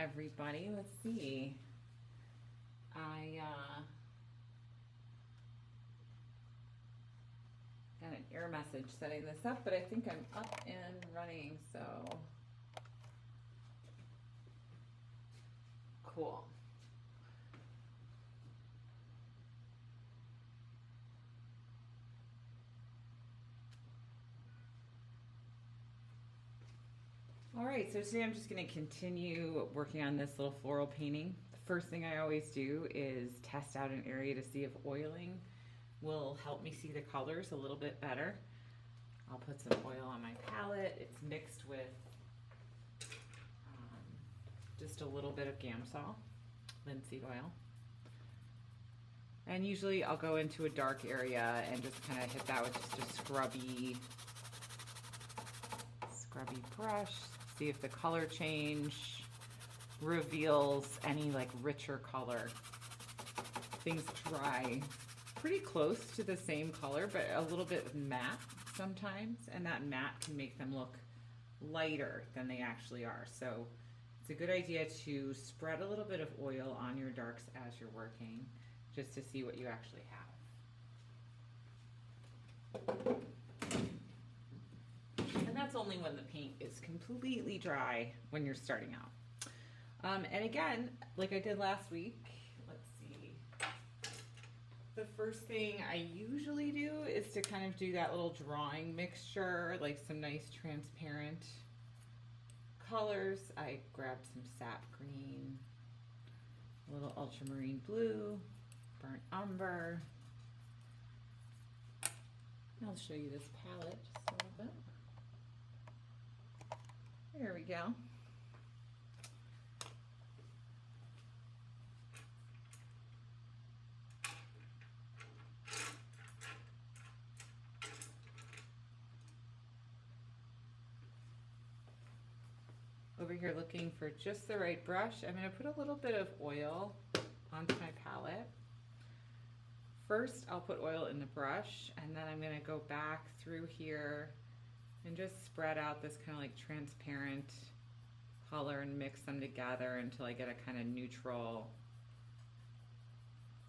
everybody. Let's see. I got an error message setting this up, but I think I'm up and running, so cool. All right, so today I'm just going to continue working on this little floral painting. The first thing I always do is test out an area to see if oiling will help me see the colors a little bit better. I'll put some oil on my palette. It's mixed with just a little bit of Gamsol, linseed oil. And usually I'll go into a dark area and just kind of hit that with just a scrubby brush. See if the color change reveals any like richer color. Things dry pretty close to the same color, but a little bit matte sometimes, and that matte can make them look lighter than they actually are. So it's a good idea to spread a little bit of oil on your darks as you're working, just to see what you actually have. And that's only when the paint is completely dry when you're starting out. And again, like I did last week, let's see. The first thing I usually do is to kind of do that little drawing mixture, like some nice transparent colors. I grabbed some sap green, a little ultramarine blue, burnt umber. I'll show you this palette just a little bit. There we go. Over here looking for just the right brush. I'm going to put a little bit of oil onto my palette. First, I'll put oil in the brush, and then I'm going to go back through here and just spread out this kind of like transparent color and mix them together until I get a kind of neutral.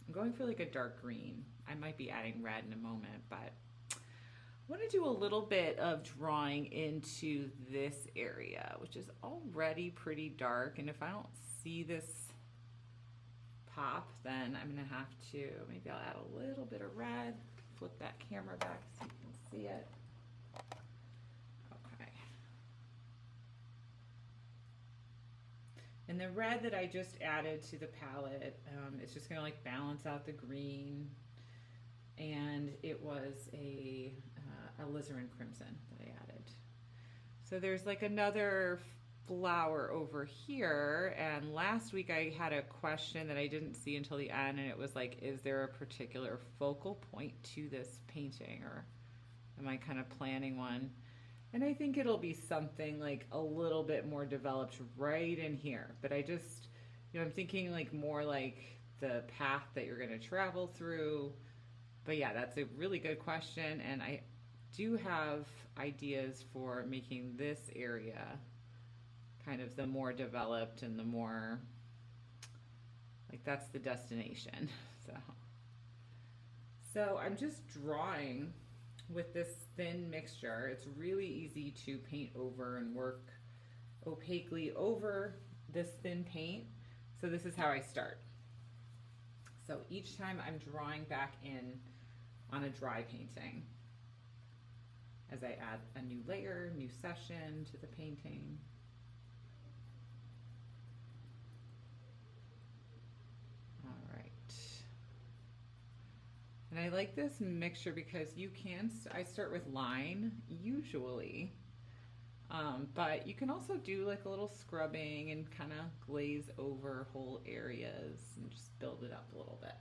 I'm going for like a dark green. I might be adding red in a moment, but I want to do a little bit of drawing into this area, which is already pretty dark. And if I don't see this pop, then I'm gonna have to, maybe I'll add a little bit of red, flip that camera back so you can see it. Okay. And the red that I just added to the palette, it's just gonna like balance out the green. And it was a alizarin crimson that I added. So there's like another flower over here, and last week I had a question that I didn't see until the end, and it was like, is there a particular focal point to this painting, or am I kind of planning one? And I think it'll be something like a little bit more developed right in here, but I just, I'm thinking like more like the path that you're going to travel through. But yeah, that's a really good question, and I do have ideas for making this area kind of the more developed and the more, like that's the destination. So I'm just drawing with this thin mixture. It's really easy to paint over and work opaquely over this thin paint. So this is how I start. So each time I'm drawing back in on a dry painting, as I add a new layer, new session to the painting. All right. And I like this mixture because you can, I start with line usually, but you can also do like a little scrubbing and kind of glaze over whole areas and just build it up a little bit.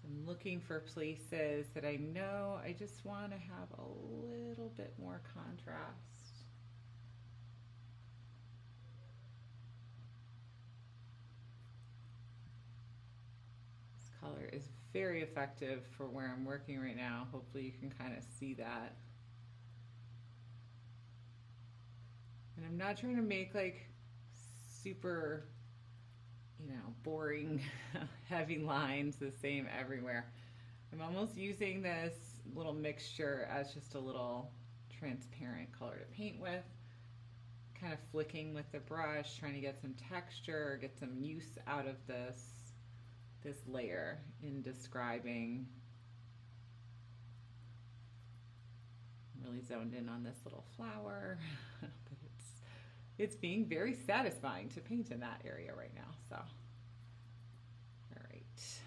I'm looking for places that I know I just want to have a little bit more contrast. color is very effective for where I'm working right now. Hopefully you can kind of see that. And I'm not trying to make like super, boring, heavy lines the same everywhere. I'm almost using this little mixture as just a little transparent color to paint with, kind of flicking with the brush, trying to get some texture, get some use out of this layer in describing. I'm really zoned in on this little flower, but it's being very satisfying to paint in that area right now. So, all right.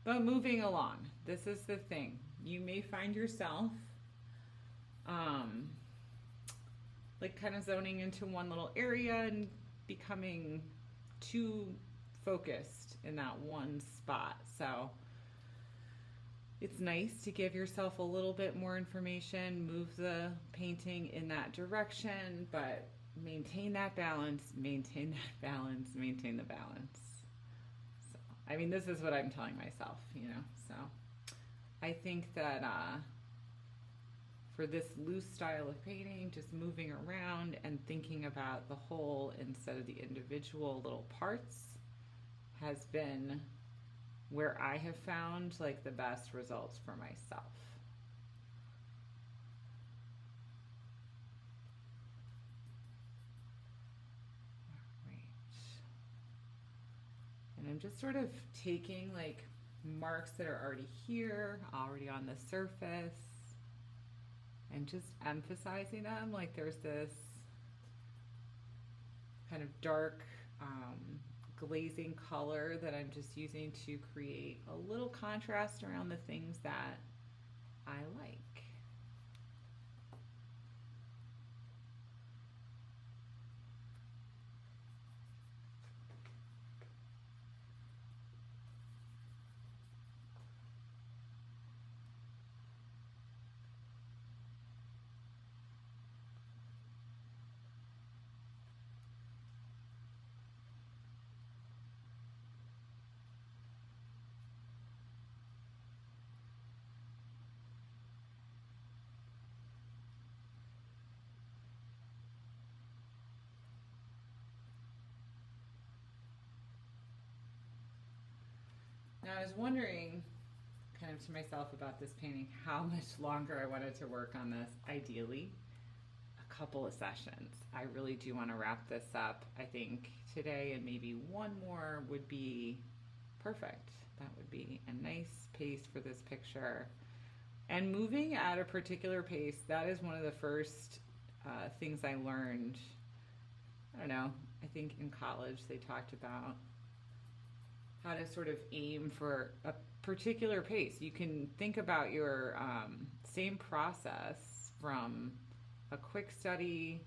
But moving along, this is the thing. You may find yourself like kind of zoning into one little area and becoming too focused in that one spot. So it's nice to give yourself a little bit more information, move the painting in that direction, but maintain that balance, maintain that balance, maintain the balance. So, I mean, this is what I'm telling myself, so I think that for this loose style of painting, just moving around and thinking about the whole instead of the individual little parts has been where I have found like the best results for myself. All right. And I'm just sort of taking like marks that are already here, already on the surface, and just emphasizing them. Like there's this kind of dark glazing color that I'm just using to create a little contrast around the things that I like. Now I was wondering kind of to myself about this painting, how much longer I wanted to work on this. Ideally, a couple of sessions. I really do want to wrap this up. I think today and maybe one more would be perfect. That would be a nice pace for this picture. And moving at a particular pace, that is one of the first things I learned. I don't know, I think in college they talked about how to sort of aim for a particular pace. You can think about your same process from a quick study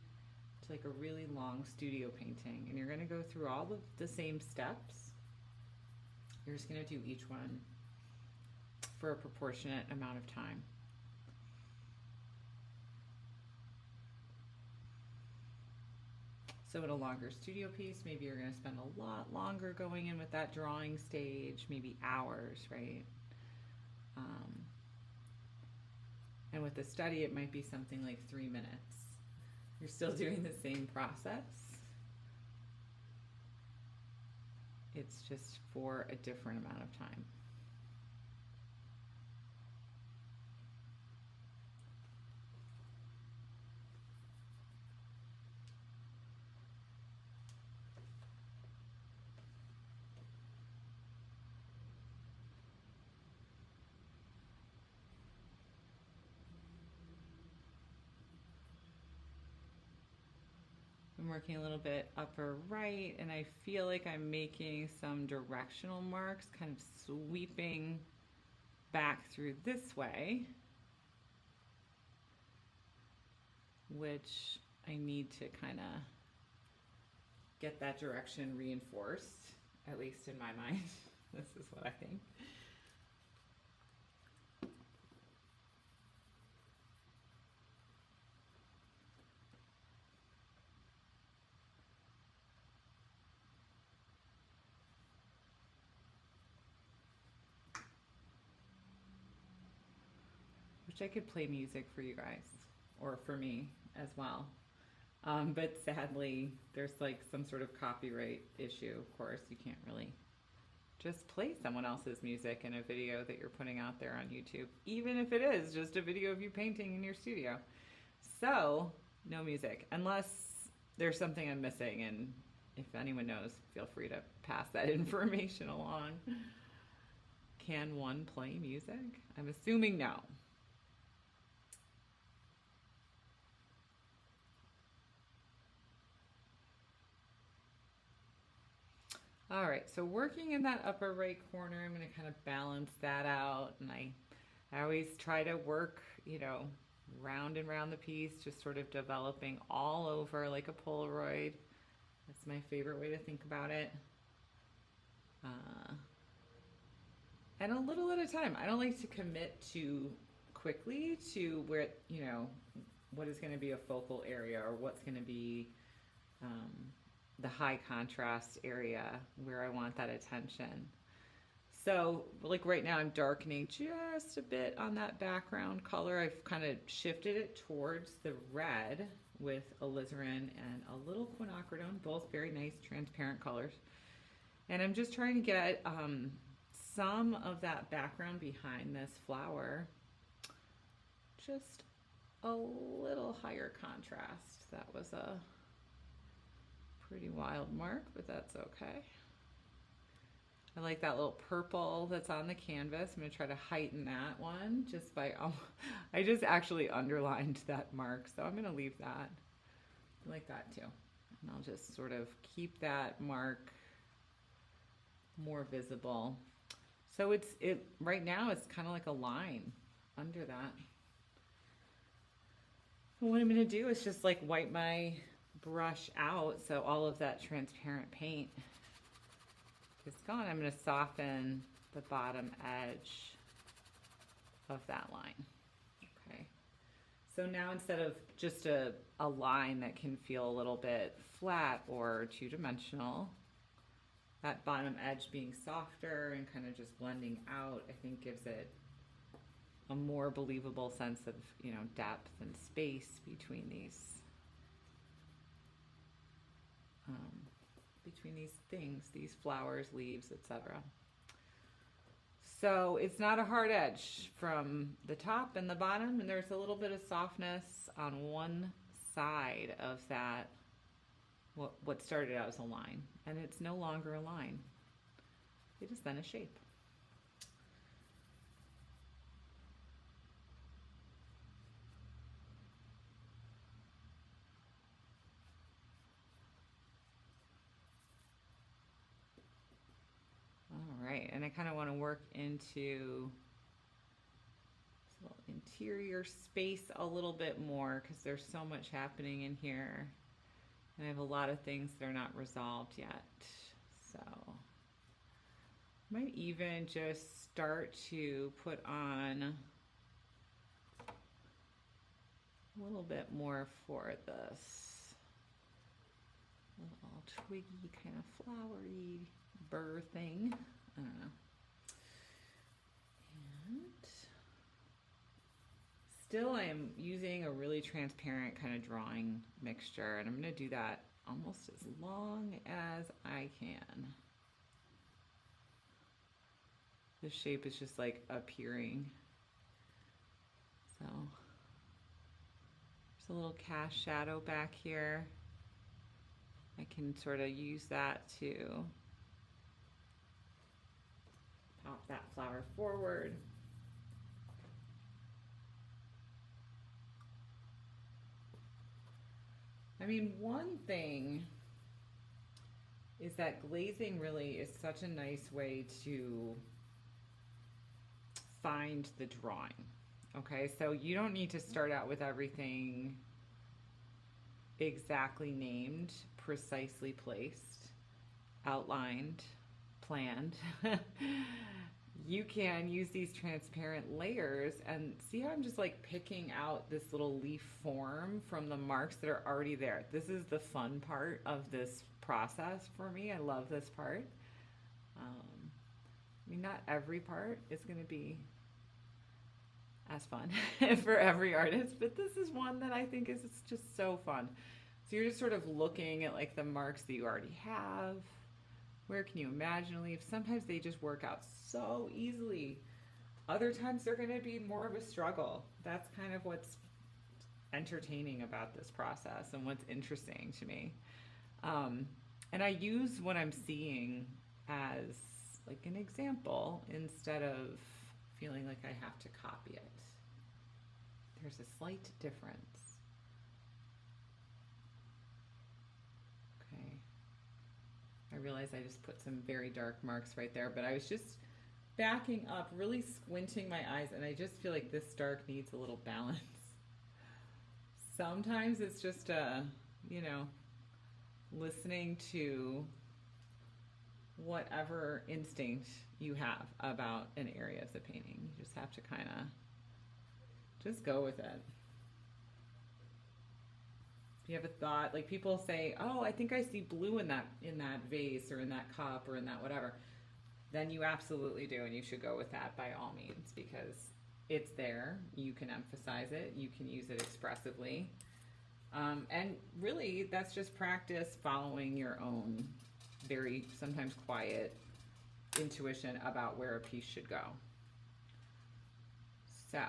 to like a really long studio painting, and you're going to go through all of the same steps. You're just going to do each one for a proportionate amount of time. So in a longer studio piece, maybe you're going to spend a lot longer going in with that drawing stage, maybe hours, right? And with the study, it might be something like 3 minutes. You're still doing the same process. It's just for a different amount of time. I'm working a little bit upper right, and I feel like I'm making some directional marks, kind of sweeping back through this way, which I need to kind of get that direction reinforced, at least in my mind. This is what I think. wish I could play music for you guys, or for me as well. But sadly, there's like some sort of copyright issue, of course. You can't really just play someone else's music in a video that you're putting out there on YouTube, even if it is just a video of you painting in your studio. So, no music, unless there's something I'm missing, and if anyone knows, feel free to pass that information along. Can one play music? I'm assuming no. All right, so working in that upper right corner, I'm going to kind of balance that out, and I always try to work, you know, round and round the piece, just sort of developing all over like a Polaroid. That's my favorite way to think about it. And a little at a time. I don't like to commit too quickly to where, you know, what is going to be a focal area, or what's going to be the high contrast area where I want that attention. So like right now I'm darkening just a bit on that background color. I've kind of shifted it towards the red with alizarin and a little quinacridone, both very nice transparent colors. And I'm just trying to get some of that background behind this flower just a little higher contrast. That was a pretty wild mark, but that's okay. I like that little purple that's on the canvas. I'm going to try to heighten that one just by, I just actually underlined that mark, so I'm going to leave that. I like that too. And I'll just sort of keep that mark more visible. So right now it's kind of like a line under that. And what I'm going to do is just like wipe my brush out so all of that transparent paint is gone. I'm going to soften the bottom edge of that line. Okay. So now instead of just a line that can feel a little bit flat or two-dimensional, that bottom edge being softer and kind of just blending out, I think gives it a more believable sense of, you know, depth and space between these things, these flowers, leaves, etc. So it's not a hard edge from the top and the bottom, and there's a little bit of softness on one side of that, what started out as a line, and it's no longer a line. It is then a shape. Right, and I kind of want to work into this little interior space a little bit more because there's so much happening in here, and I have a lot of things that are not resolved yet. So I might even just start to put on a little bit more for this little twiggy kind of flowery burr thing. I don't know. And still I am using a really transparent kind of drawing mixture, and I'm going to do that almost as long as I can. The shape is just like appearing. So there's a little cast shadow back here. I can sort of use that to pop that flower forward. I mean, one thing is that glazing really is such a nice way to find the drawing. Okay, so you don't need to start out with everything exactly named, precisely placed, outlined, planned. You can use these transparent layers and see how I'm just like picking out this little leaf form from the marks that are already there. This is the fun part of this process for me. I love this part. I mean, not every part is going to be as fun for every artist, but this is one that I think is just so fun. So you're just sort of looking at like the marks that you already have. Where can you imagine leave? Sometimes they just work out so easily. Other times they're going to be more of a struggle. That's kind of what's entertaining about this process and what's interesting to me. And I use what I'm seeing as like an example instead of feeling like I have to copy it. There's a slight difference. Okay. I realize I just put some very dark marks right there, but I was just backing up, really squinting my eyes, and I just feel like this dark needs a little balance. Sometimes it's just listening to whatever instinct you have about an area of the painting. You just have to kind of just go with it. If you have a thought, like people say, "Oh, I think I see blue in that vase or in that cup or in that whatever," then you absolutely do, and you should go with that by all means because it's there. You can emphasize it. You can use it expressively. And really, that's just practice following your own very sometimes quiet intuition about where a piece should go. So,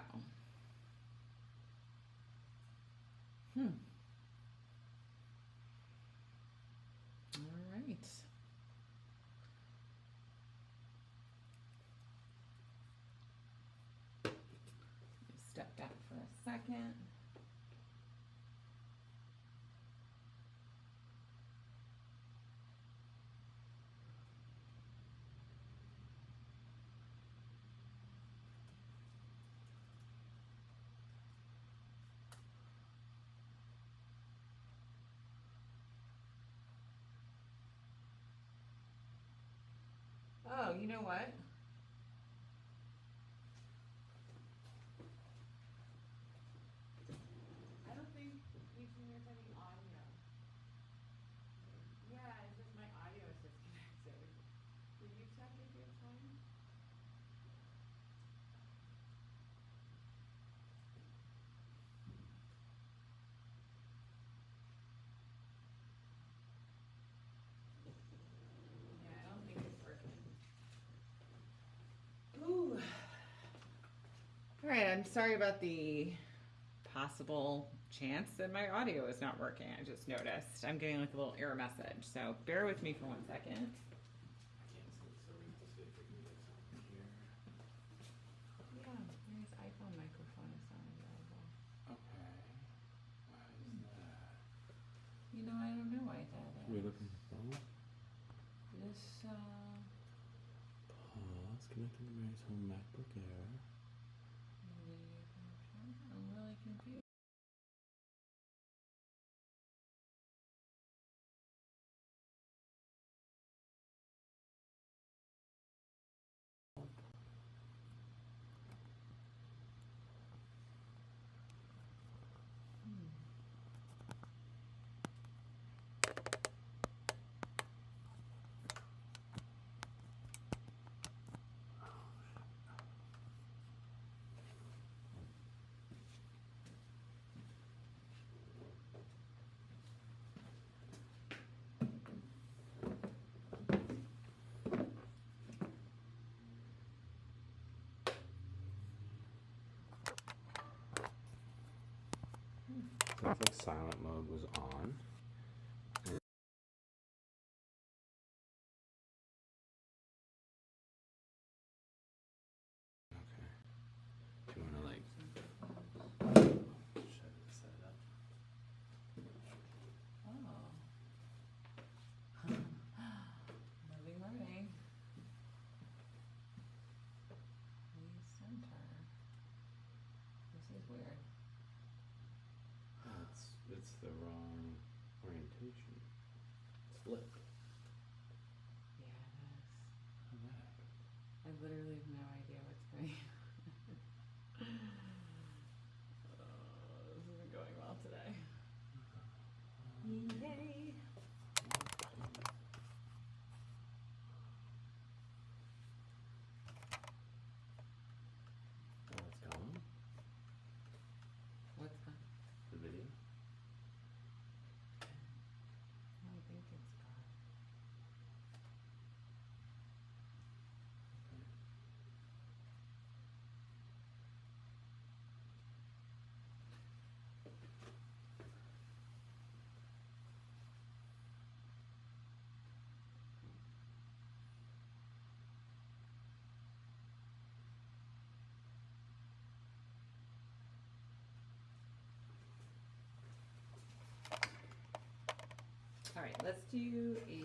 all right. Step back for a second. Oh, you know what? I don't think there's any audio. Yeah, it's just my audio is disconnected. Did you check if it's fine? Yeah, I don't think it's working. Ooh. All right, I'm sorry about the possible chance that my audio is not working. I just noticed. I'm getting like a little error message, so bear with me for 1 second. Yeah, his iPhone microphone is not available. Okay. Why is that? You know, I don't know why that is. We're looking at the phone. This, Pause. Connecting to Mary's home MacBook Air. video connection. I'm really confused. So I think silent mode was on. Okay. Do you want to like set it up? Oh. Living learning. Leave center. This is weird. It's the wrong orientation. It's flipped. Yeah, it is. How'd that happen? I literally have no idea what's going on. This isn't going well today. Yay! Oh, it's gone? right, let's do a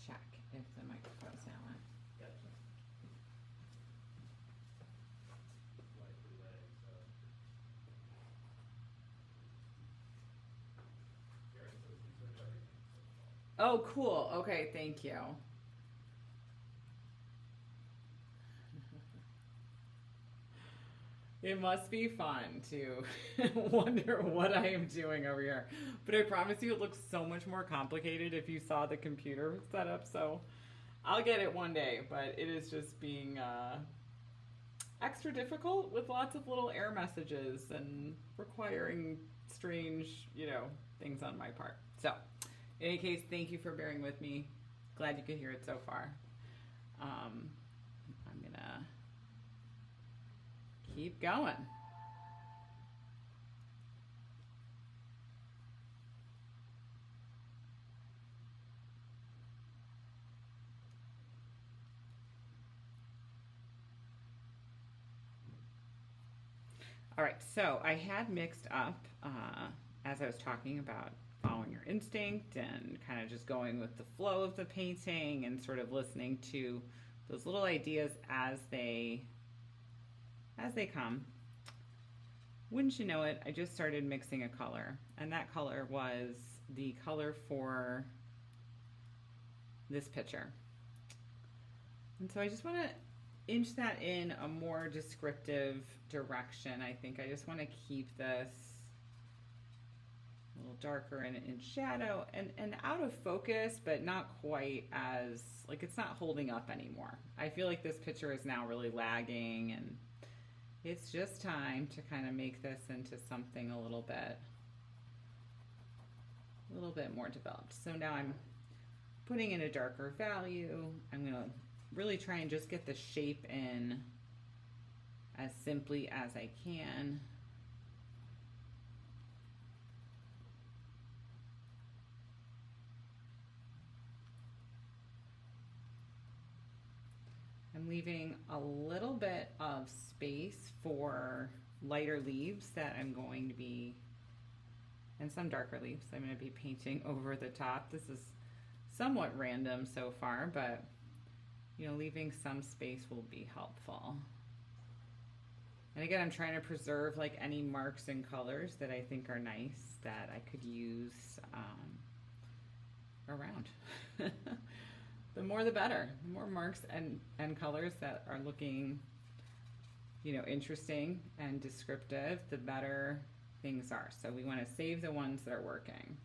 check if the microphone's now on. Oh, cool. Okay, thank you. It must be fun to wonder what I am doing over here. But I promise you it looks so much more complicated if you saw the computer setup. So I'll get it one day, but it is just being extra difficult with lots of little error messages and requiring strange, things on my part. So in any case, thank you for bearing with me. Glad you could hear it so far. I'm gonna keep going. All right, so I had mixed up, as I was talking about following your instinct and kind of just going with the flow of the painting and sort of listening to those little ideas as they come. Wouldn't you know it, I just started mixing a color, and that color was the color for this picture. And so I just want to inch that in a more descriptive direction. I think I just want to keep this a little darker and in shadow and out of focus, but not quite as, like, it's not holding up anymore. I feel like this picture is now really lagging, and it's just time to kind of make this into something a little bit more developed. So now I'm putting in a darker value. I'm going to really try and just get the shape in as simply as I can. I'm leaving a little bit of space for lighter leaves that I'm going to be, and some darker leaves I'm going to be painting over the top. This is somewhat random so far, but leaving some space will be helpful. And again, I'm trying to preserve like any marks and colors that I think are nice that I could use around. The more the better. The more marks and colors that are looking, interesting and descriptive, the better things are. So we want to save the ones that are working.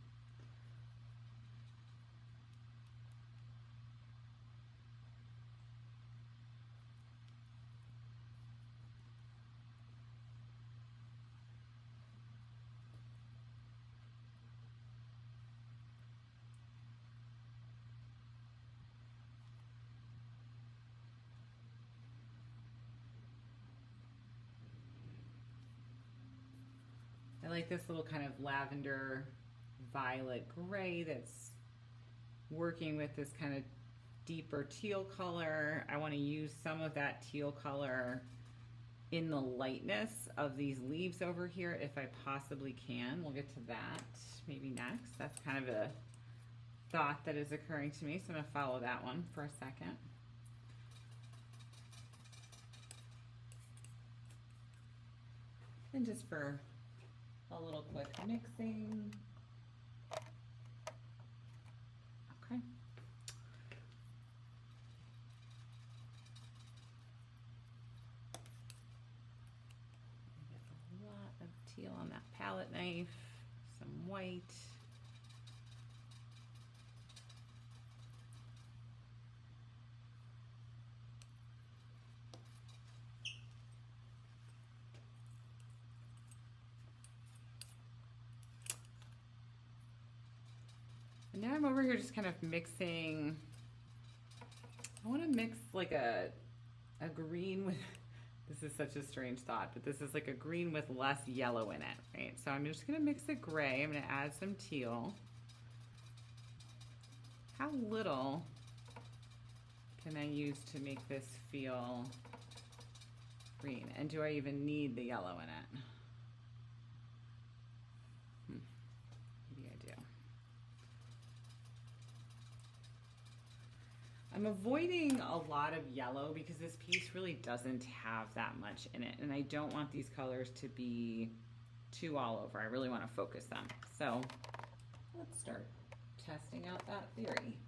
I like this little kind of lavender violet gray that's working with this kind of deeper teal color. I want to use some of that teal color in the lightness of these leaves over here if I possibly can. We'll get to that maybe next. That's kind of a thought that is occurring to me, so I'm going to follow that one for a second. And just for a little quick mixing. Okay. Get a lot of teal on that palette knife, some white. And now I'm over here just kind of mixing. I want to mix like a green with, this is such a strange thought, but this is like a green with less yellow in it, right? So I'm just going to mix a gray. I'm going to add some teal. How little can I use to make this feel green? And do I even need the yellow in it? Maybe I'm avoiding a lot of yellow because this piece really doesn't have that much in it. And I don't want these colors to be too all over. I really want to focus them. So let's start testing out that theory.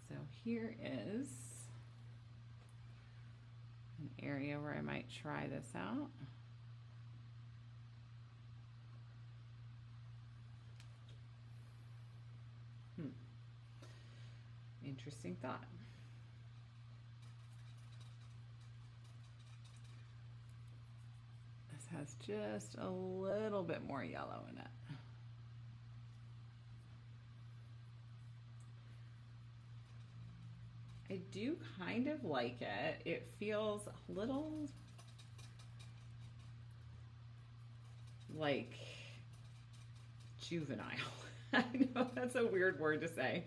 So here is an area where I might try this out. Interesting thought. This has just a little bit more yellow in it. I do kind of like it. It feels a little like juvenile. I know that's a weird word to say,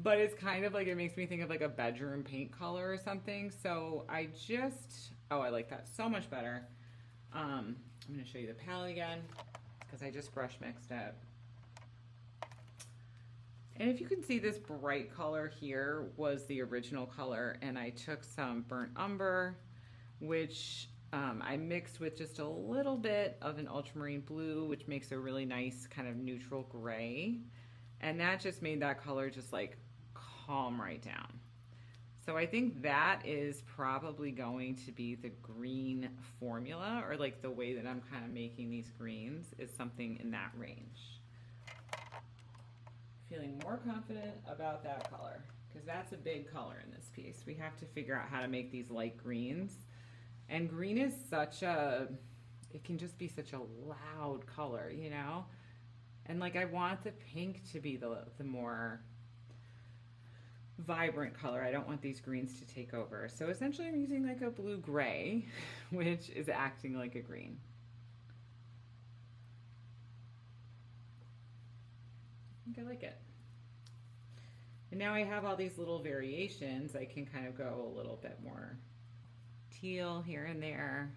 but it's kind of like, it makes me think of like a bedroom paint color or something. So I like that so much better. I'm going to show you the palette again because I just brush mixed it. And if you can see, this bright color here was the original color, and I took some burnt umber, which I mixed with just a little bit of an ultramarine blue, which makes a really nice kind of neutral gray. And that just made that color just like calm right down. So I think that is probably going to be the green formula, or like the way that I'm kind of making these greens is something in that range. Feeling more confident about that color because that's a big color in this piece. We have to figure out how to make these light greens. And green is it can just be such a loud color, you know? And like, I want the pink to be the more vibrant color. I don't want these greens to take over. So essentially I'm using like a blue gray, which is acting like a green. I think I like it. And now I have all these little variations. I can kind of go a little bit more teal here and there.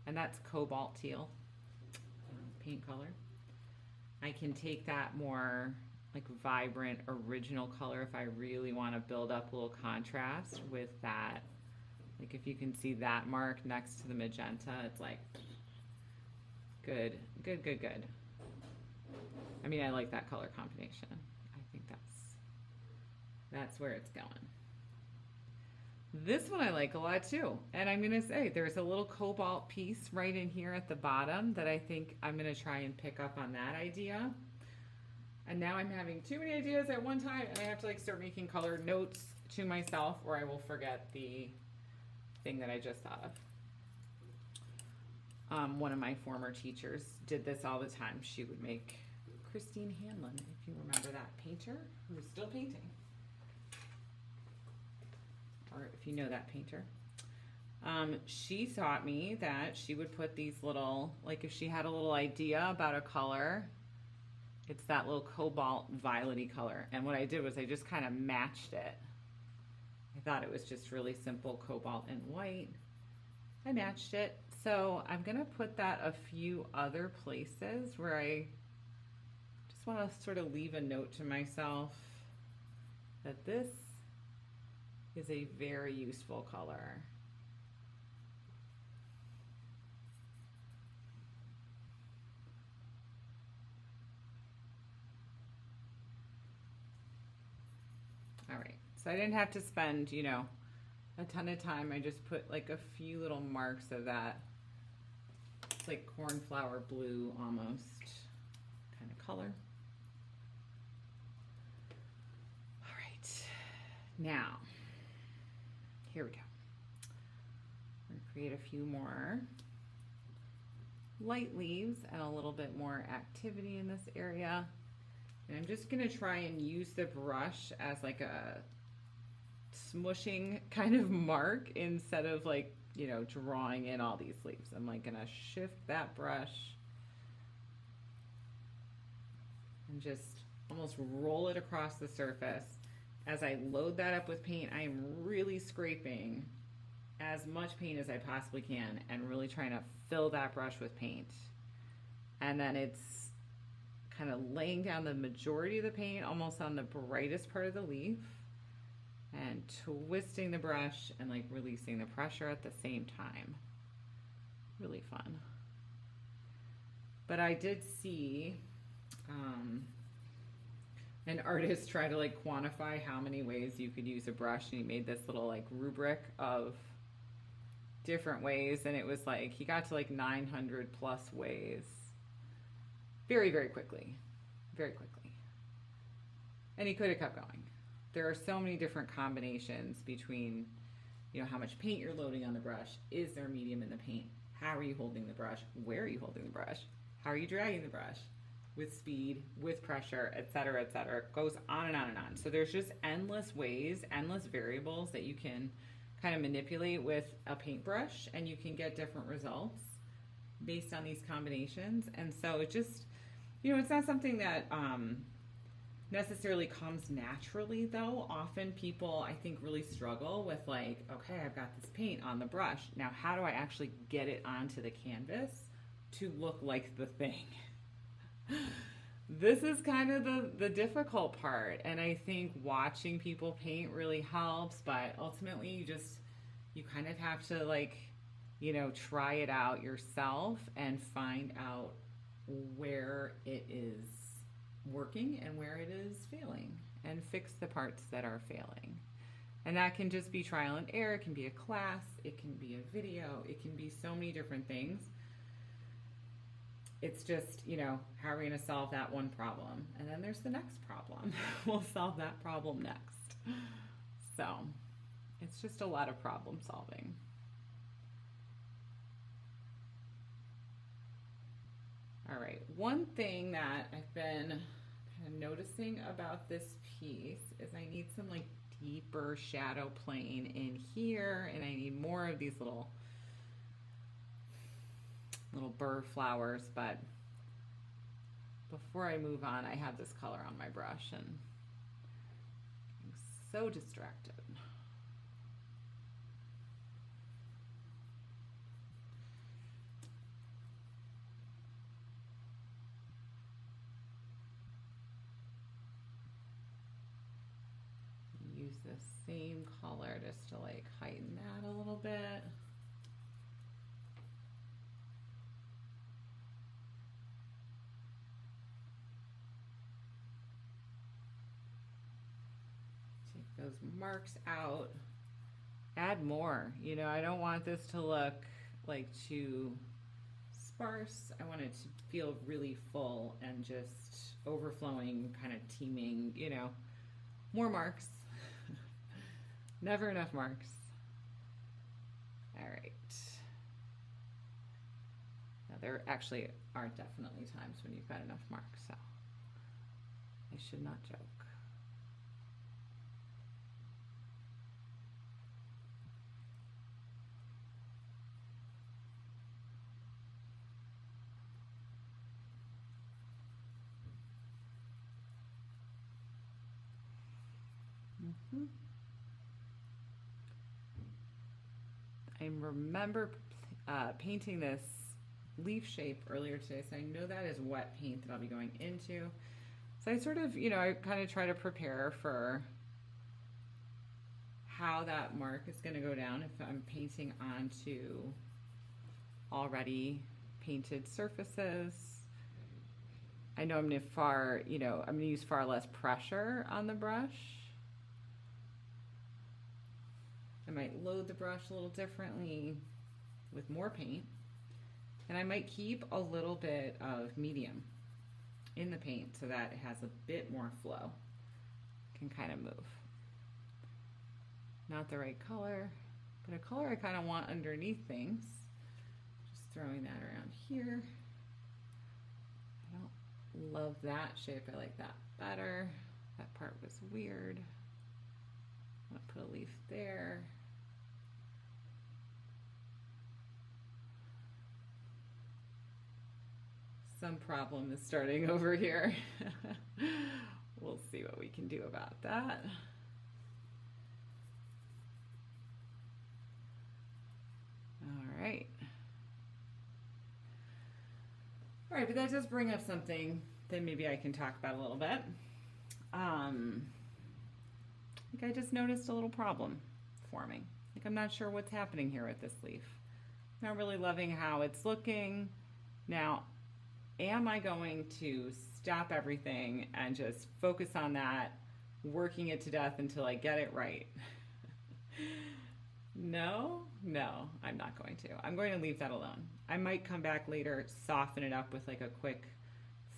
And that's cobalt teal, paint color. I can take that more like vibrant original color if I really want to build up a little contrast with that. Like if you can see that mark next to the magenta, it's like good, good, good, good. I mean, I like that color combination. I think that's where it's going. This one I like a lot too. And I'm going to say there's a little cobalt piece right in here at the bottom that I think I'm going to try and pick up on that idea. And now I'm having too many ideas at one time, and I have to like start making color notes to myself or I will forget the thing that I just thought of. One of my former teachers did this all the time. She would make Christine Hanlon, if you remember that painter who is still painting, or if you know that painter. She taught me that she would put these little, like if she had a little idea about a color, it's that little cobalt violet-y color. And what I did was I just kind of matched it. I thought it was just really simple cobalt and white. I matched it. So I'm gonna put that a few other places where I just want to sort of leave a note to myself that this is a very useful color. All right, so I didn't have to spend, you know, a ton of time. I just put like a few little marks of that. It's like cornflower blue almost kind of color. All right, now, here we go. We're gonna create a few more light leaves and a little bit more activity in this area. And I'm just gonna try and use the brush as like a smushing kind of mark instead of like, you know, drawing in all these leaves. I'm like gonna shift that brush and just almost roll it across the surface. As I load that up with paint, I am really scraping as much paint as I possibly can and really trying to fill that brush with paint. And then it's kind of laying down the majority of the paint almost on the brightest part of the leaf and twisting the brush and like releasing the pressure at the same time. Really fun. But I did see an artist try to like quantify how many ways you could use a brush, and he made this little like rubric of different ways, and it was like he got to like 900 plus ways very, very quickly. And he could have kept going. There are so many different combinations between, you know, how much paint you're loading on the brush. Is there medium in the paint? How are you holding the brush? Where are you holding the brush? How are you dragging the brush? With speed, with pressure, etc., etc. It goes on and on and on. So there's just endless ways, endless variables that you can kind of manipulate with a paintbrush, and you can get different results based on these combinations. And so it just, you know, it's not something that necessarily comes naturally, though. Often people, I think, really struggle with like, okay, I've got this paint on the brush. Now, how do I actually get it onto the canvas to look like the thing? This is kind of the difficult part, and I think watching people paint really helps, but ultimately you kind of have to, like, you know, try it out yourself and find out where it is working and where it is failing, and fix the parts that are failing. And that can just be trial and error. It can be a class, it can be a video, it can be so many different things. It's just, you know, how are we going to solve that one problem? And then there's the next problem. We'll solve that problem next. So it's just a lot of problem solving. All right, one thing that I've been kind of noticing about this piece is I need some like deeper shadow plane in here, and I need more of these little burr flowers. But before I move on, I have this color on my brush and I'm so distracted. Use the same color just to like heighten that a little bit. Those marks out, add more. You know, I don't want this to look like too sparse. I want it to feel really full and just overflowing, kind of teeming, you know. More marks. Never enough marks. All right. Now, there actually are definitely times when you've got enough marks, so I should not joke. I remember painting this leaf shape earlier today, so I know that is wet paint that I'll be going into. So I sort of, you know, I kind of try to prepare for how that mark is going to go down if I'm painting onto already painted surfaces. I know I'm going to use far less pressure on the brush. I might load the brush a little differently with more paint, and I might keep a little bit of medium in the paint so that it has a bit more flow. Can kind of move. Not the right color, but a color I kind of want underneath things. Just throwing that around here. I don't love that shape. I like that better. That part was weird. I'm gonna put a leaf there. Some problem is starting over here. We'll see what we can do about that. All right, but that does bring up something that maybe I can talk about a little bit. Like I just noticed a little problem forming. Like I'm not sure what's happening here with this leaf. Not really loving how it's looking. Now, am I going to stop everything and just focus on that, working it to death until I get it right? No, I'm not going to. I'm going to leave that alone. I might come back later, soften it up with like a quick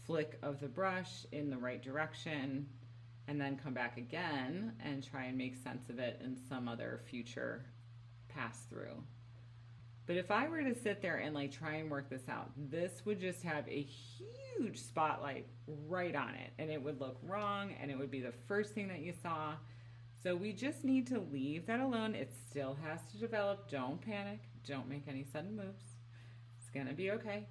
flick of the brush in the right direction, and then come back again and try and make sense of it in some other future pass through. But if I were to sit there and like try and work this out, this would just have a huge spotlight right on it, and it would look wrong, and it would be the first thing that you saw. So we just need to leave that alone. It still has to develop. Don't panic. Don't make any sudden moves. It's gonna be okay.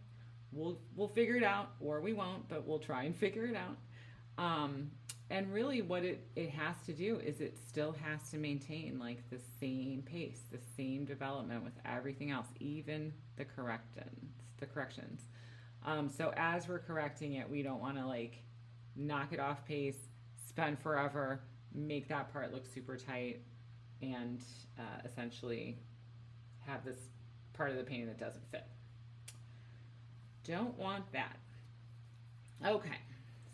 We'll figure it out, or we won't, but we'll try and figure it out. And really what it has to do is it still has to maintain like the same pace, the same development with everything else, even the corrections. So as we're correcting it, we don't want to like knock it off pace, spend forever, make that part look super tight, and essentially have this part of the painting that doesn't fit. Don't want that. Okay,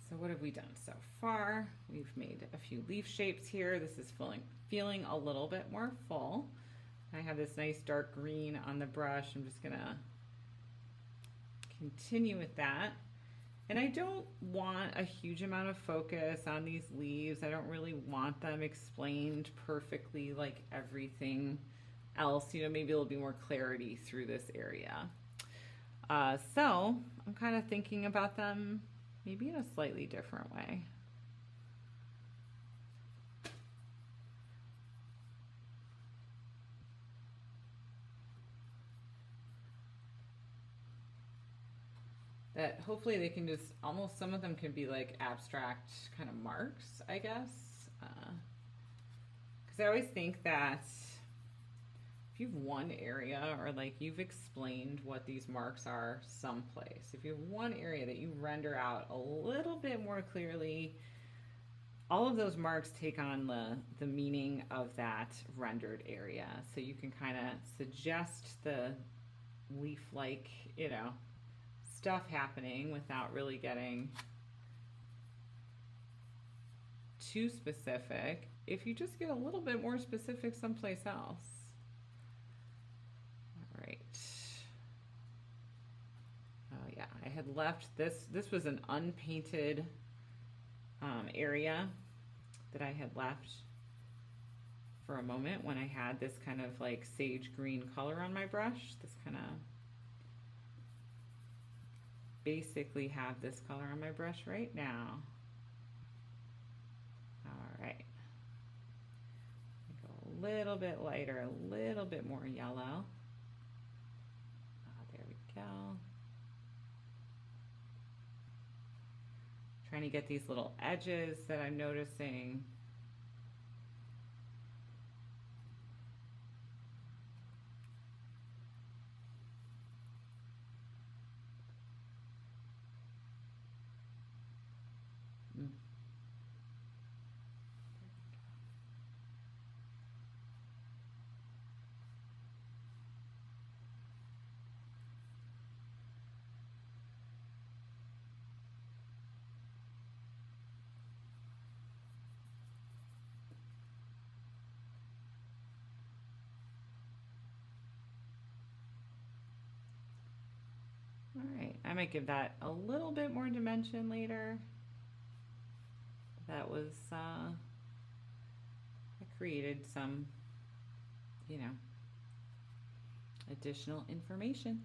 so what have we done so far? We've made a few leaf shapes here. This is feeling a little bit more full. I have this nice dark green on the brush. I'm just gonna continue with that. And I don't want a huge amount of focus on these leaves. I don't really want them explained perfectly like everything else. You know, maybe there'll be more clarity through this area. So I'm kind of thinking about them maybe in a slightly different way. That hopefully they can just, almost some of them can be like abstract kind of marks, I guess. Because I always think that if you have one area, or like you've explained what these marks are someplace, if you have one area that you render out a little bit more clearly, all of those marks take on the meaning of that rendered area. So you can kind of suggest the leaf-like, you know, stuff happening without really getting too specific if you just get a little bit more specific someplace else. All right. Oh yeah, I had left this was an unpainted area that I had left for a moment when I had this kind of like sage green color on my brush. This kind of basically have this color on my brush right now. All right. Go a little bit lighter, a little bit more yellow. There we go. Trying to get these little edges that I'm noticing. All right, I might give that a little bit more dimension later. That was, I created some, you know, additional information.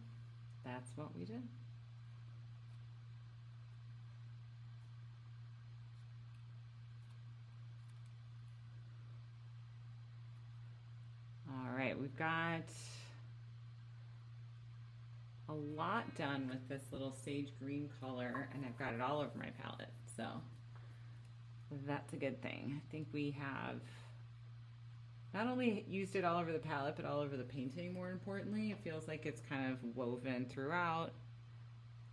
That's what we did. All right, we've got a lot done with this little sage green color, and I've got it all over my palette, so that's a good thing. I think we have not only used it all over the palette, but all over the painting. More importantly, it feels like it's kind of woven throughout.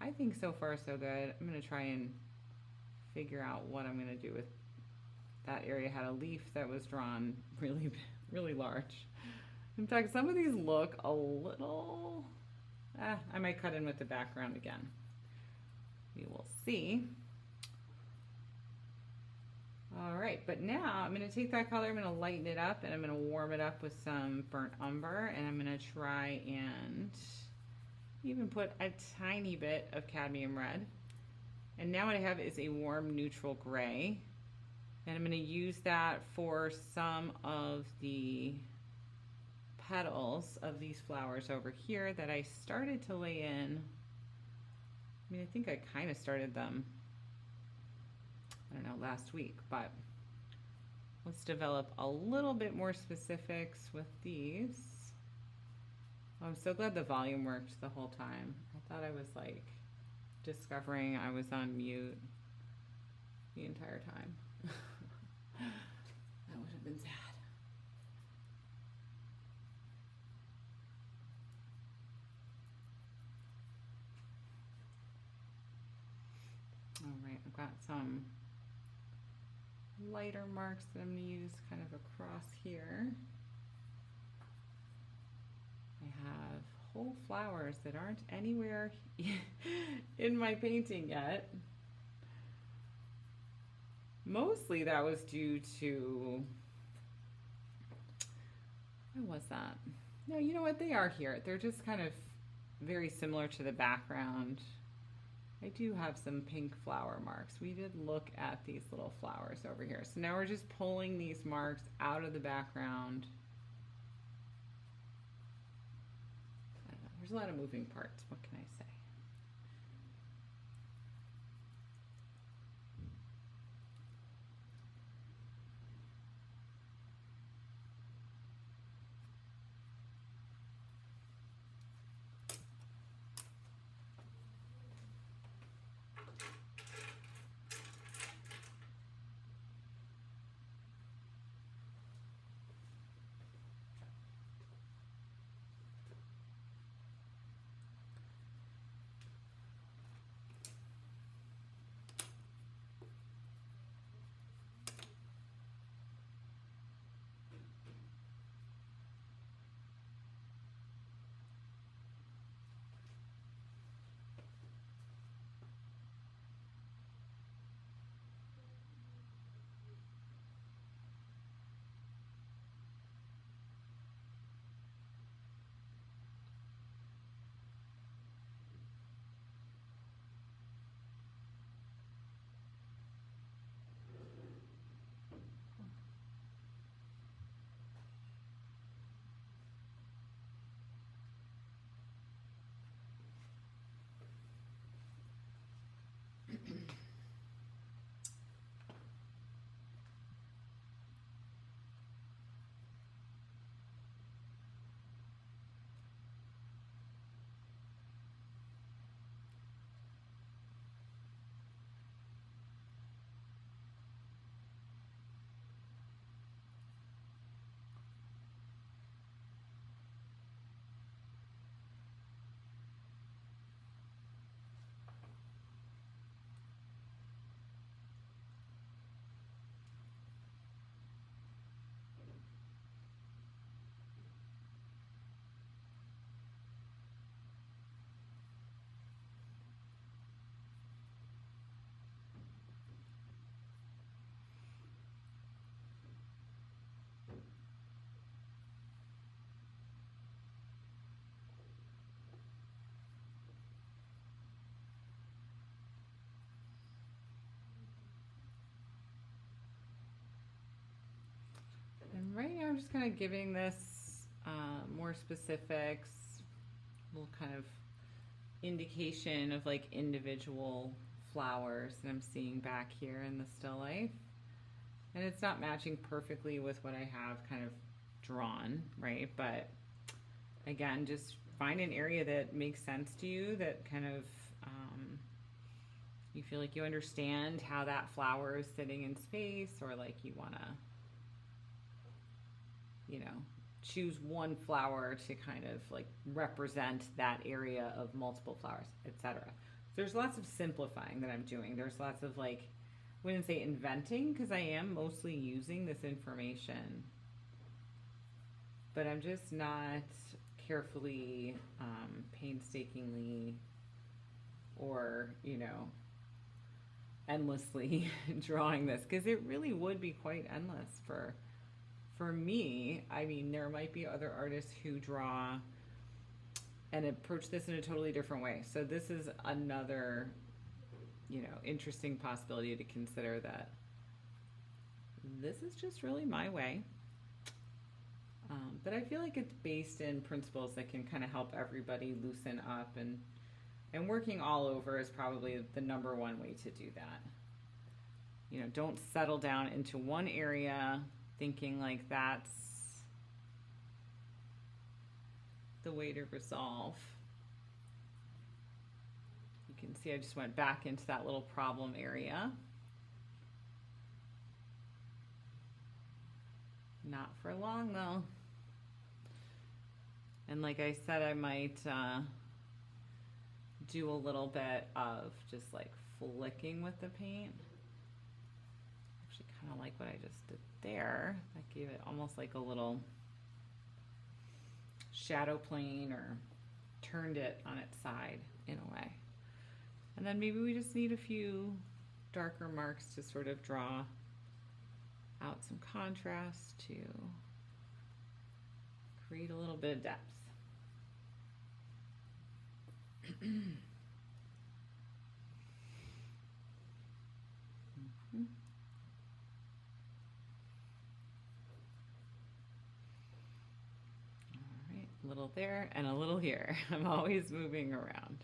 I think so far so good. I'm gonna try and figure out what I'm gonna do with that area. Had a leaf that was drawn really, really large. In fact, some of these look a little, I might cut in with the background again. We will see. All right, but now I'm gonna take that color, I'm gonna lighten it up, and I'm gonna warm it up with some burnt umber, and I'm gonna try and even put a tiny bit of cadmium red. And now what I have is a warm neutral gray. And I'm gonna use that for some of the petals of these flowers over here that I started to lay in. I mean, I think I kind of started them, I don't know, last week, but let's develop a little bit more specifics with these. Oh, I'm so glad the volume worked the whole time. I thought I was like discovering I was on mute the entire time. That would have been sad. All right, I've got some lighter marks that I'm going to use kind of across here. I have whole flowers that aren't anywhere in my painting yet. Mostly that was due to, why was that? No, you know what? They are here. They're just kind of very similar to the background. I do have some pink flower marks. We did look at these little flowers over here. So now we're just pulling these marks out of the background. I don't know. There's a lot of moving parts. What can I say? And right now I'm just kind of giving this more specifics, little kind of indication of like individual flowers that I'm seeing back here in the still life. And it's not matching perfectly with what I have kind of drawn, right? But again, just find an area that makes sense to you, that kind of you feel like you understand how that flower is sitting in space, or like you want to, you know, choose one flower to kind of like represent that area of multiple flowers, etc. There's lots of simplifying that I'm doing. There's lots of like, I wouldn't say inventing because I am mostly using this information, but I'm just not carefully, painstakingly, or, you know, endlessly drawing this because it really would be quite endless for me. I mean, there might be other artists who draw and approach this in a totally different way. So this is another, you know, interesting possibility to consider, that this is just really my way. But I feel like it's based in principles that can kind of help everybody loosen up, and working all over is probably the number one way to do that. You know, don't settle down into one area thinking like that's the way to resolve. You can see I just went back into that little problem area. Not for long though. And like I said, I might do a little bit of just like flicking with the paint. Actually kind of like what I just did there. That gave it almost like a little shadow plane, or turned it on its side in a way. And then maybe we just need a few darker marks to sort of draw out some contrast to create a little bit of depth. All right, a little there and a little here. I'm always moving around.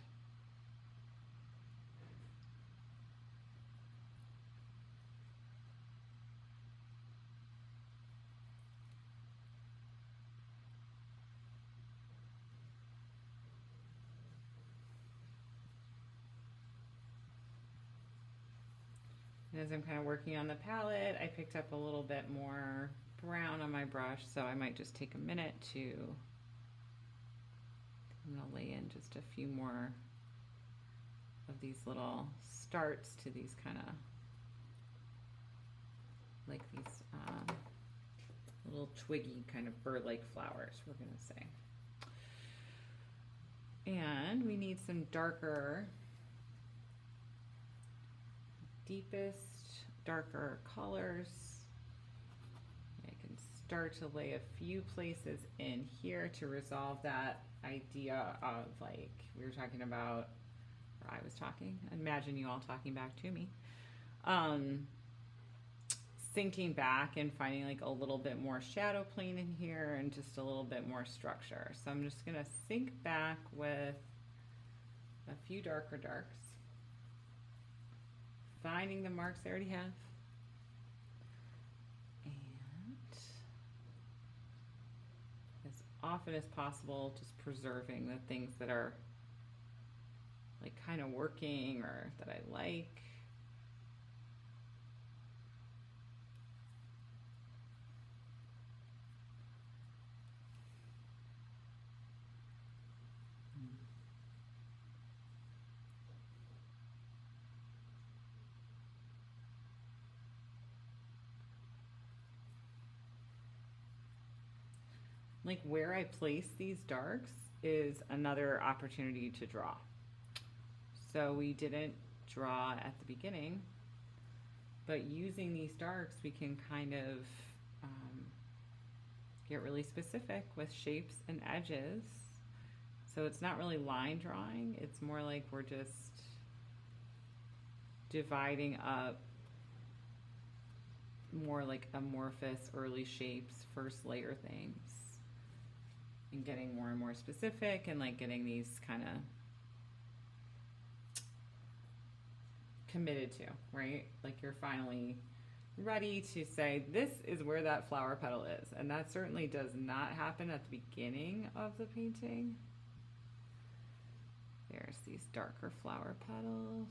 And as I'm kind of working on the palette, I picked up a little bit more brown on my brush, so I might just take a minute to, I'm gonna lay in just a few more of these little starts to these kind of, like these little twiggy kind of bird-like flowers, we're gonna say. And we need some darker, deepest, darker colors. I can start to lay a few places in here to resolve that idea of, like we were talking about, or I was talking, imagine you all talking back to me, sinking back and finding like a little bit more shadow plane in here and just a little bit more structure. So I'm just gonna sink back with a few darker darks, finding the marks I already have, and as often as possible just preserving the things that are like kind of working or that I like. Like where I place these darks is another opportunity to draw. So we didn't draw at the beginning, but using these darks, we can kind of get really specific with shapes and edges. So it's not really line drawing. It's more like we're just dividing up more like amorphous early shapes, first layer things, and getting more and more specific, and like getting these kind of committed to, right? Like you're finally ready to say, this is where that flower petal is. And that certainly does not happen at the beginning of the painting. There's these darker flower petals.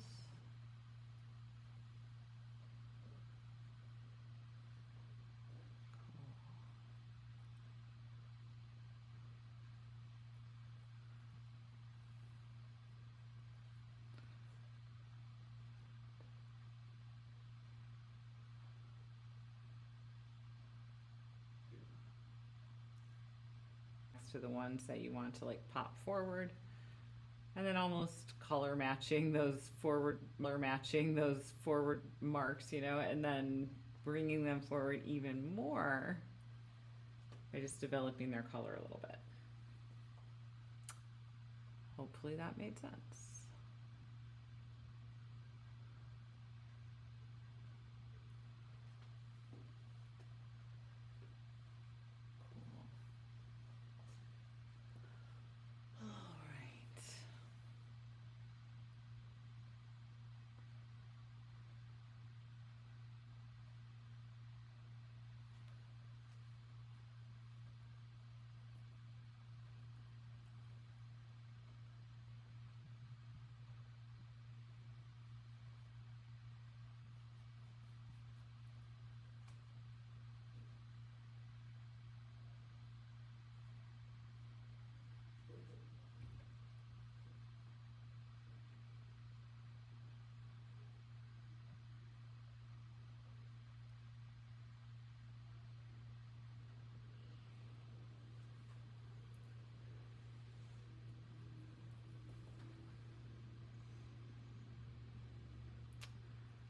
to the ones that you want to like pop forward. And then almost color matching those forward marks, you know, and then bringing them forward even more by just developing their color a little bit. Hopefully that made sense. Cool. All right.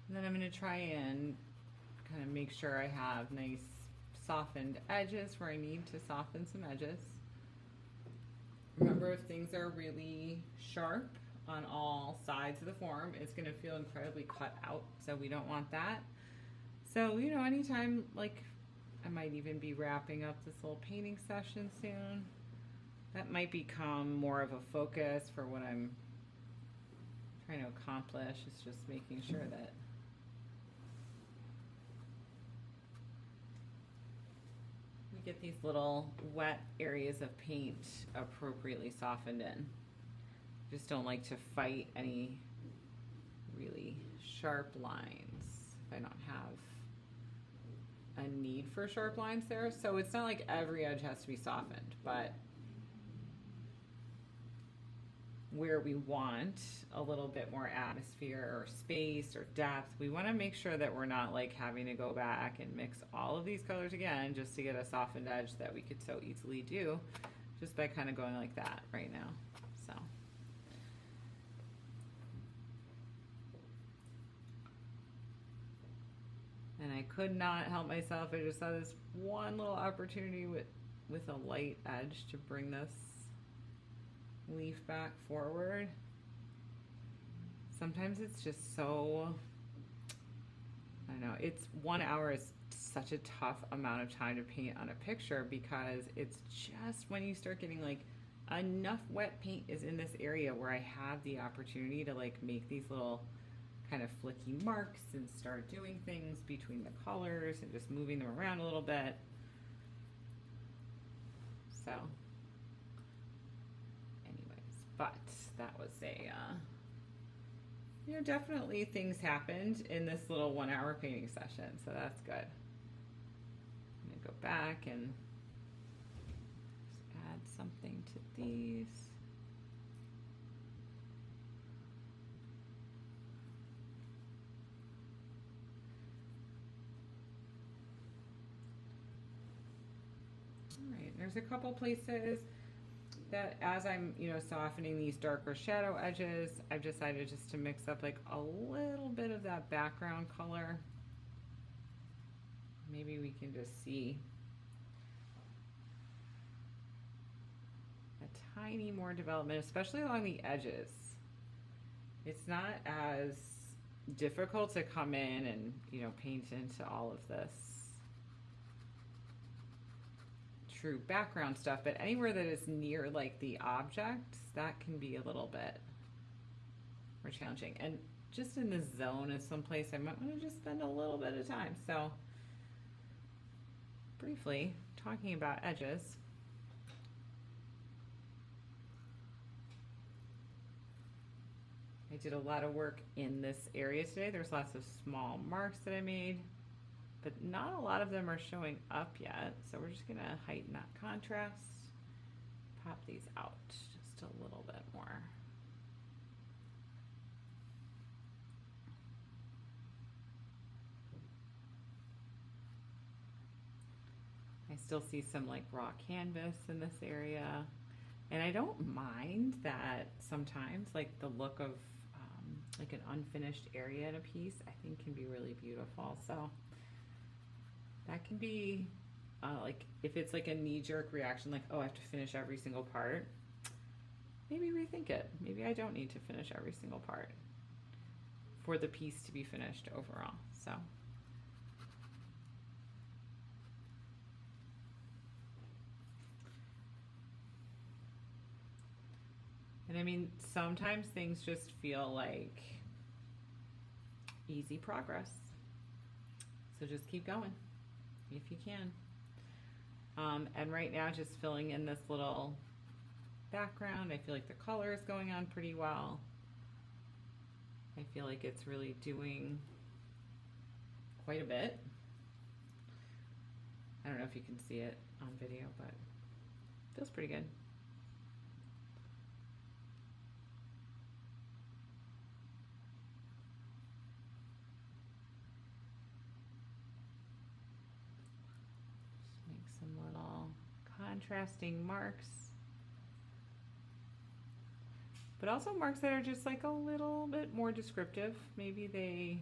And then I'm going to try and kind of make sure I have nice softened edges where I need to soften some edges. Remember, if things are really sharp on all sides of the form, it's going to feel incredibly cut out, so we don't want that. So, you know, anytime, like, I might even be wrapping up this little painting session soon, that might become more of a focus for what I'm trying to accomplish. It's just making sure that we get these little wet areas of paint appropriately softened in. Just don't like to fight any really sharp lines if I don't have a need for sharp lines there. So it's not like every edge has to be softened, but where we want a little bit more atmosphere or space or depth, we want to make sure that we're not like having to go back and mix all of these colors again just to get a softened edge that we could so easily do just by kind of going like that right now. So and I could not help myself. I just saw this one little opportunity with a light edge to bring this leaf back forward. Sometimes it's just so, I don't know, it's 1 hour is such a tough amount of time to paint on a picture because it's just when you start getting like enough wet paint is in this area where I have the opportunity to like make these little kind of flicky marks and start doing things between the colors and just moving them around a little bit. So but that was a, you know, definitely things happened in this little 1 hour painting session, so that's good. I'm gonna go back and just add something to these. All right, there's a couple places that as I'm, you know, softening these darker shadow edges, I've decided just to mix up like a little bit of that background color. Maybe we can just see a tiny more development, especially along the edges. It's not as difficult to come in and, you know, paint into all of this true background stuff, but anywhere that is near like the objects, that can be a little bit more challenging. And just in the zone is someplace I might want to just spend a little bit of time. So briefly talking about edges, I did a lot of work in this area today. There's lots of small marks that I made, but not a lot of them are showing up yet. So we're just gonna heighten that contrast, pop these out just a little bit more. I I still see some like raw canvas in this area. And I don't mind that sometimes, like the look of like an unfinished area in a piece, I think can be really beautiful. So that can be like if it's like a knee-jerk reaction, like, oh, I have to finish every single part, maybe rethink it. Maybe I don't need to finish every single part for the piece to be finished overall. So and I mean, sometimes things just feel like easy progress. So just keep going if you can. And right now, just filling in this little background, I feel like the color is going on pretty well. I feel like it's really doing quite a bit. I don't know if you can see it on video, but it feels pretty good. Contrasting marks, but also marks that are just like a little bit more descriptive. Maybe they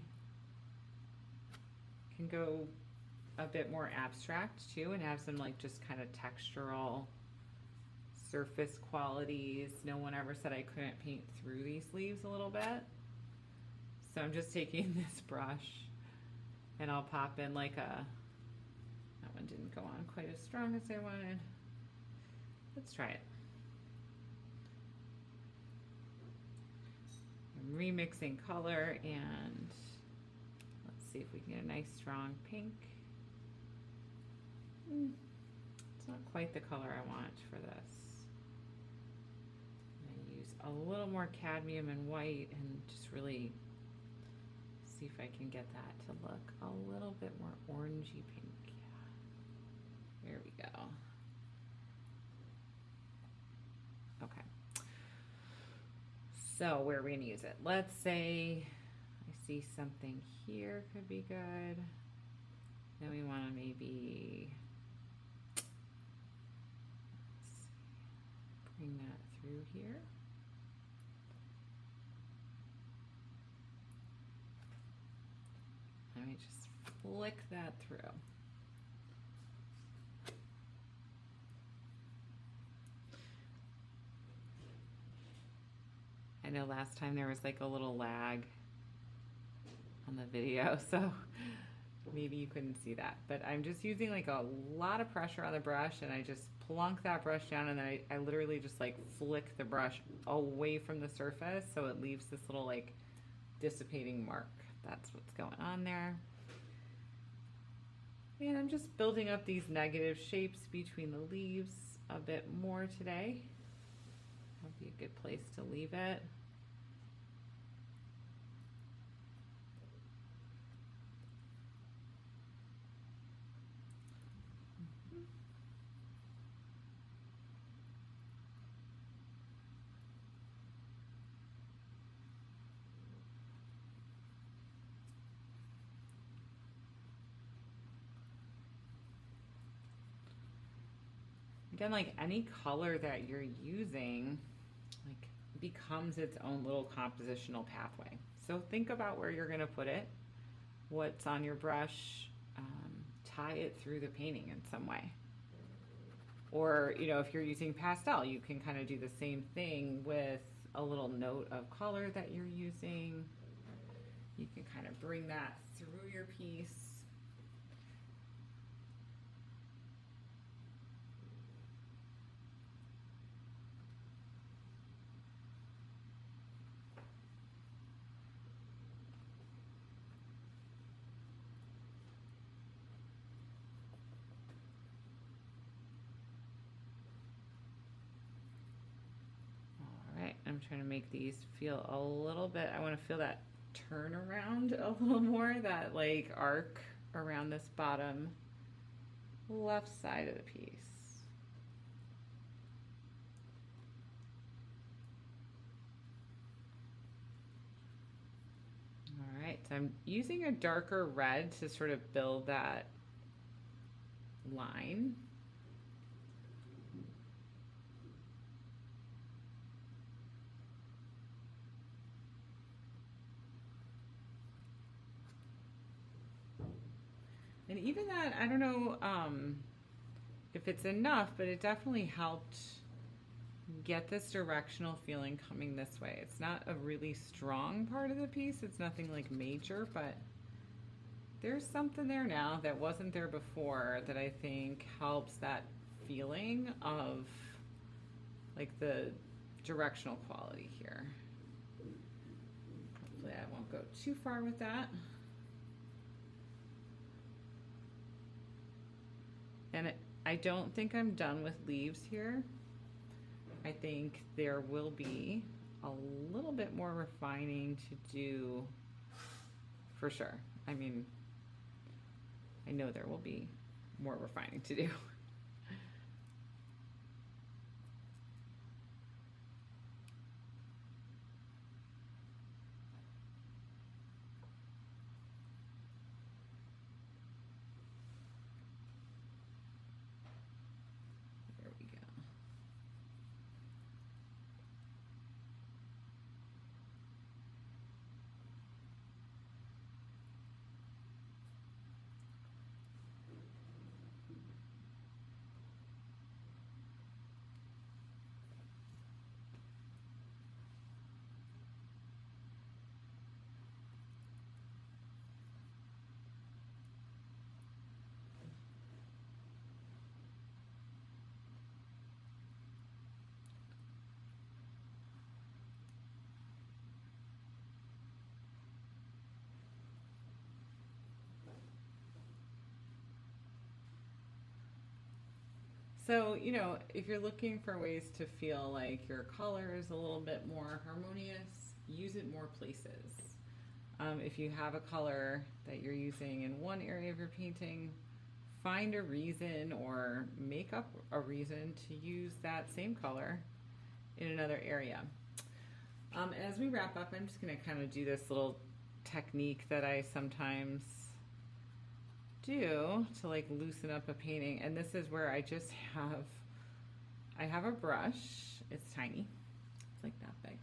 can go a bit more abstract too and have some like just kind of textural surface qualities. No one ever said I couldn't paint through these leaves a little bit. So I'm just taking this brush and I'll pop in like a, that one didn't go on quite as strong as I wanted. Let's try it. I'm remixing color and let's see if we can get a nice strong pink. It's not quite the color I want for this. I'm going to use a little more cadmium and white and just really see if I can get that to look a little bit more orangey pink. Yeah. There we go. Okay. So where are we going to use it? Let's say I see something here could be good. Then we want to maybe bring that through here. Let me just flick that through. I know last time there was like a little lag on the video, so maybe you couldn't see that. But I'm just using like a lot of pressure on the brush and I just plunk that brush down and then I literally just like flick the brush away from the surface so it leaves this little like dissipating mark. That's what's going on there. And I'm just building up these negative shapes between the leaves a bit more today. That'd be a good place to leave it. Again, like any color that you're using, like becomes its own little compositional pathway. So think about where you're going to put it, what's on your brush, tie it through the painting in some way. Or, you know, if you're using pastel, you can kind of do the same thing with a little note of color that you're using. You can kind of bring that through your piece. I'm trying to make these feel a little bit, I want to feel that turn around a little more, that like arc around this bottom left side of the piece. All right, so I'm using a darker red to sort of build that line. And even that, I don't know if it's enough, but it definitely helped get this directional feeling coming this way. It's not a really strong part of the piece. It's nothing like major, but there's something there now that wasn't there before that I think helps that feeling of like the directional quality here. Hopefully I won't go too far with that. And I don't think I'm done with leaves here. I think there will be a little bit more refining to do for sure. I mean, I know there will be more refining to do. There we go. So, you know, if you're looking for ways to feel like your color is a little bit more harmonious, use it more places. If you have a color that you're using in one area of your painting, find a reason or make up a reason to use that same color in another area. As we wrap up, I'm just going to kind of do this little technique that I sometimes do to like loosen up a painting, and this is where I have a brush. It's tiny, it's like that big.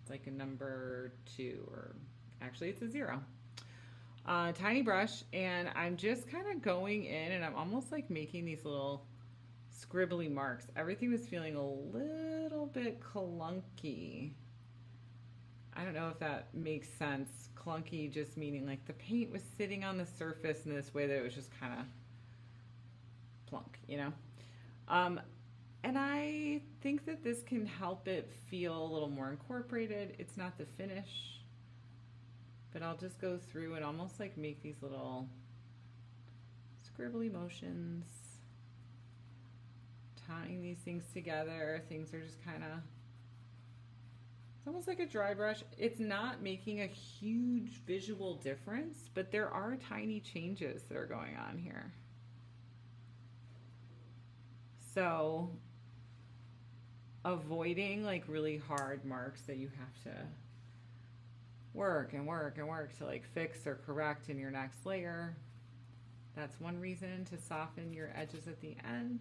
It's like a number 2, or actually it's a 0. Tiny brush, and I'm just kind of going in and I'm almost like making these little scribbly marks. Everything was feeling a little bit clunky. I don't know if that makes sense. Clunky just meaning like the paint was sitting on the surface in this way that it was just kind of plunk, you know? And I think that this can help it feel a little more incorporated. It's not the finish, but I'll just go through and almost like make these little scribbly motions, tying these things together. Things are just kind of, it's almost like a dry brush. It's not making a huge visual difference, but there are tiny changes that are going on here. So avoiding like really hard marks that you have to work and work and work to like fix or correct in your next layer. That's one reason to soften your edges at the end.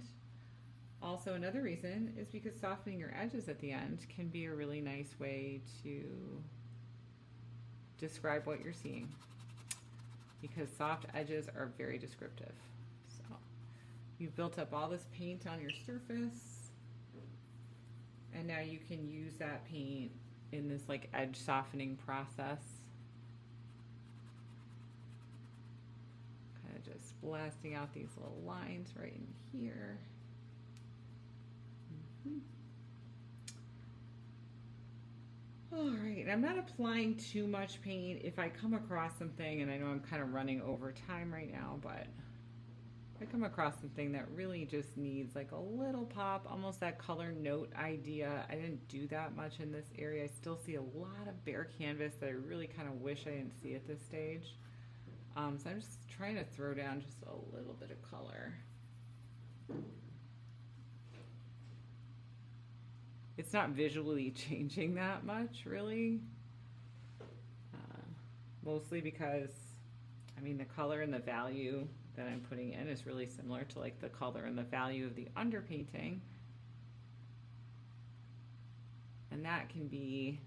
Also, another reason is because softening your edges at the end can be a really nice way to describe what you're seeing, because soft edges are very descriptive. So you've built up all this paint on your surface, and now you can use that paint in this like edge softening process. Kind of just blasting out these little lines right in here. All right, I'm not applying too much paint. If I come across something, and I know I'm kind of running over time right now, but if I come across something that really just needs like a little pop, almost that color note idea. I didn't do that much in this area. I still see a lot of bare canvas that I really kind of wish I didn't see at this stage. So I'm just trying to throw down just a little bit of color. It's not visually changing that much, really. Mostly because, I mean, the color and the value that I'm putting in is really similar to like the color and the value of the underpainting. And that can be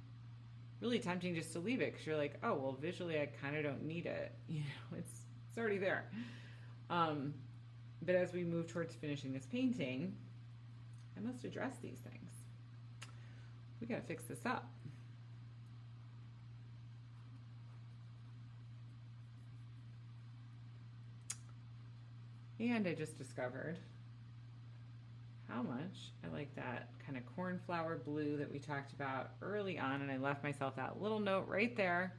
really tempting just to leave it because you're like, oh, well, visually I kind of don't need it. You know, it's already there. But as we move towards finishing this painting, I must address these things. We got to fix this up. And I just discovered how much I like that kind of cornflower blue that we talked about early on, and I left myself that little note right there.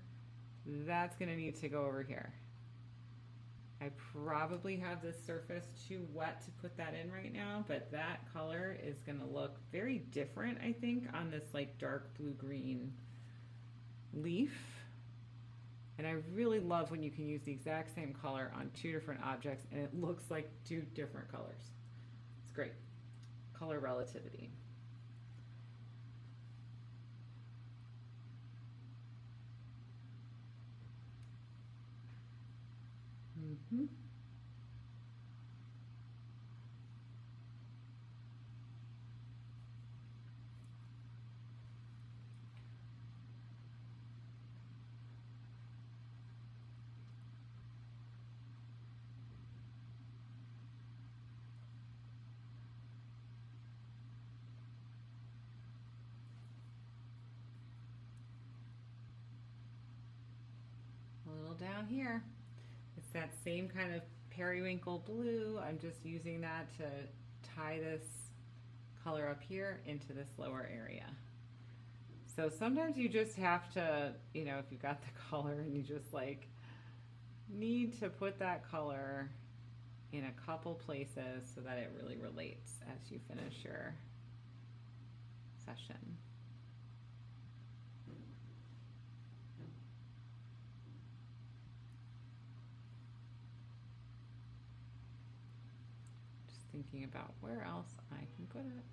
That's going to need to go over here. I probably have this surface too wet to put that in right now, but that color is going to look very different, I think, on this like dark blue-green leaf. And I really love when you can use the exact same color on two different objects and it looks like two different colors. It's great. Color relativity. Mm-hmm. A little down here. It's that same kind of periwinkle blue. I'm just using that to tie this color up here into this lower area. So sometimes you just have to, you know, if you've got the color and you just like need to put that color in a couple places so that it really relates as you finish your session. Just thinking about where else I can put it.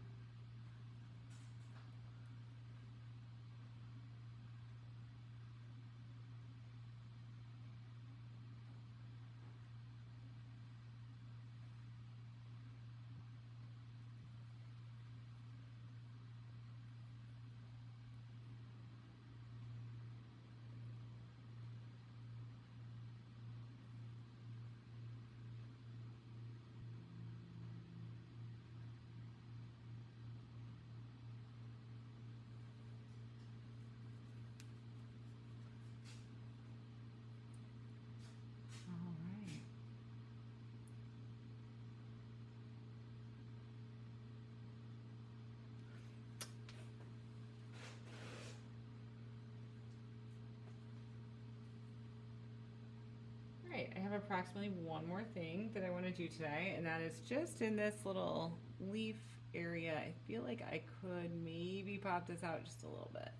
Right, I have approximately one more thing that I want to do today, and that is just in this little leaf area. I feel like I could maybe pop this out just a little bit,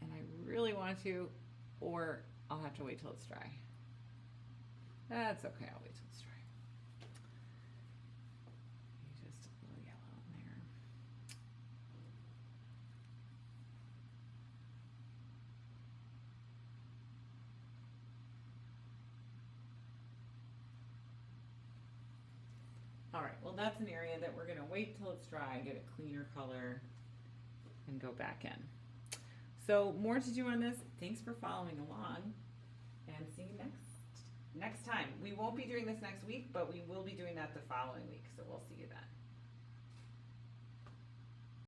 and I really want to, or I'll have to wait till it's dry. That's okay, I'll wait till it's dry. Just a little yellow in there. All right, well that's an area that we're gonna wait till it's dry, get a cleaner color, and go back in. So more to do on this. Thanks for following along, and see you next time. We won't be doing this next week, but we will be doing that the following week, so we'll see you then.